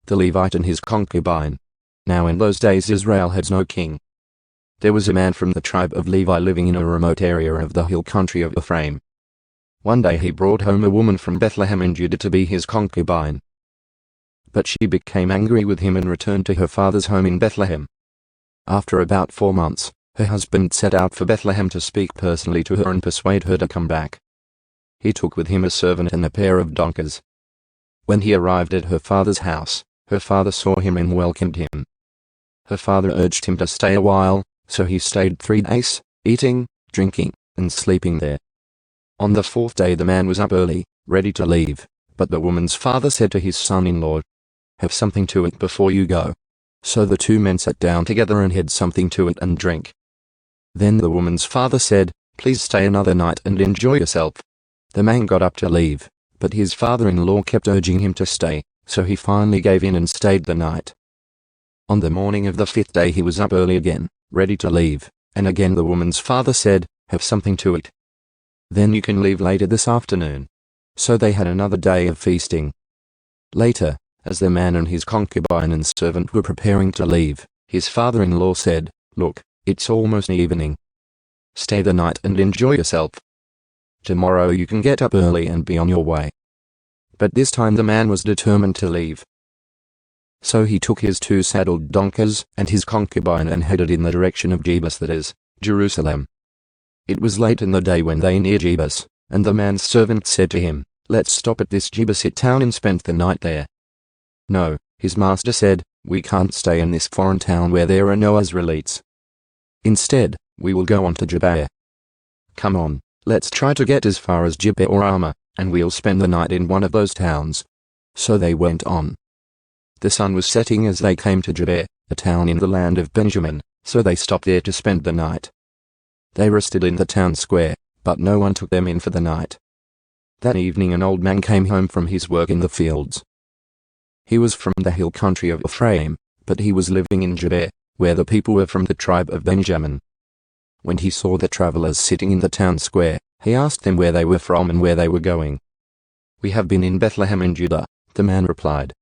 the Levite and his concubine. Now in those days Israel had no king. There was a man from the tribe of Levi living in a remote area of the hill country of Ephraim. One day he brought home a woman from Bethlehem in Judah to be his concubine. But she became angry with him and returned to her father's home in Bethlehem. After about 4 months, her husband set out for Bethlehem to speak personally to her and persuade her to come back. He took with him a servant and a pair of donkeys. When he arrived at her father's house, her father saw him and welcomed him. Her father urged him to stay a while, so he stayed 3 days, eating, drinking, and sleeping there. On the 4th day the man was up early, ready to leave, but the woman's father said to his son-in-law, "Have something to eat before you go." So the 2 men sat down together and had something to eat and drink. Then the woman's father said, "Please stay another night and enjoy yourself." The man got up to leave, but his father-in-law kept urging him to stay, so he finally gave in and stayed the night. On the morning of the 5th day he was up early again, ready to leave, and again the woman's father said, "Have something to eat. Then you can leave later this afternoon." So they had another day of feasting. Later, as the man and his concubine and servant were preparing to leave, his father-in-law said, "Look, it's almost evening. Stay the night and enjoy yourself. Tomorrow you can get up early and be on your way." But this time the man was determined to leave. So he took his 2 saddled donkeys and his concubine and headed in the direction of Jebus, that is, Jerusalem. It was late in the day when they neared Jebus, and the man's servant said to him, "Let's stop at this Jebusite town and spend the night there." "No," his master said, "we can't stay in this foreign town where there are no Israelites. Instead, we will go on to Gibeah. Come on, let's try to get as far as Gibeah or Ramah, and we'll spend the night in one of those towns." So they went on. The sun was setting as they came to Gibeah, a town in the land of Benjamin, so they stopped there to spend the night. They rested in the town square, but no one took them in for the night. That evening an old man came home from his work in the fields. He was from the hill country of Ephraim, but he was living in Gibeah, where the people were from the tribe of Benjamin. When he saw the travelers sitting in the town square, he asked them where they were from and where they were going. "We have been in Bethlehem in Judah," the man replied.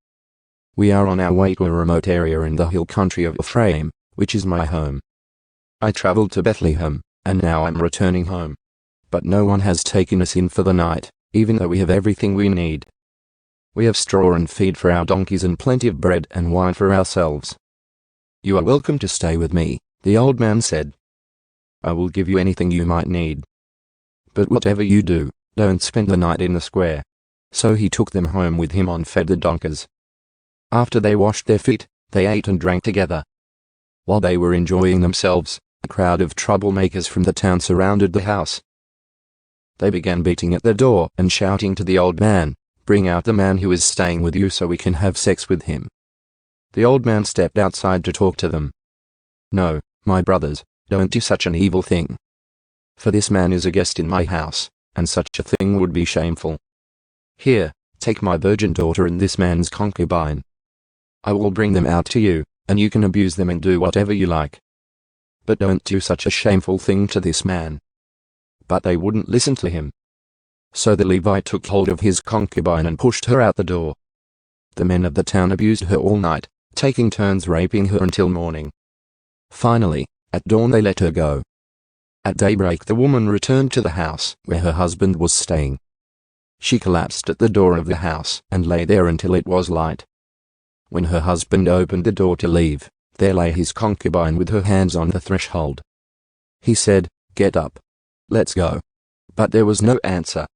"We are on our way to a remote area in the hill country of Ephraim, which is my home. I traveled to Bethlehem, and now I'm returning home. But no one has taken us in for the night, even though we have everything we need. We have straw and feed for our donkeys and plenty of bread and wine for ourselves." "You are welcome to stay with me," the old man said. "I will give you anything you might need. But whatever you do, don't spend the night in the square." So he took them home with him and fed the donkeys. After they washed their feet, they ate and drank together. While they were enjoying themselves, a crowd of troublemakers from the town surrounded the house. They began beating at the door and shouting to the old man, "Bring out the man who is staying with you so we can have sex with him." The old man stepped outside to talk to them. "No, my brothers, don't do such an evil thing. For this man is a guest in my house, and such a thing would be shameful. Here, take my virgin daughter and this man's concubine. I will bring them out to you, and you can abuse them and do whatever you like. But don't do such a shameful thing to this man." But they wouldn't listen to him. So the Levite took hold of his concubine and pushed her out the door. The men of the town abused her all night, taking turns raping her until morning. Finally, at dawn they let her go. At daybreak the woman returned to the house where her husband was staying. She collapsed at the door of the house and lay there until it was light. When her husband opened the door to leave, there lay his concubine with her hands on the threshold. He said, "Get up. Let's go." But there was no answer.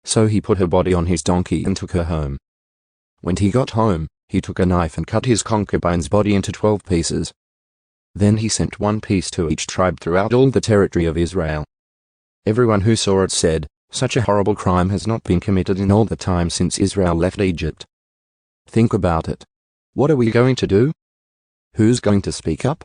So he put her body on his donkey and took her home. When he got home, he took a knife and cut his concubine's body into 12 pieces. Then he sent 1 piece to each tribe throughout all the territory of Israel. Everyone who saw it said, "Such a horrible crime has not been committed in all the time since Israel left Egypt." Think about it. What are we going to do? Who's going to speak up?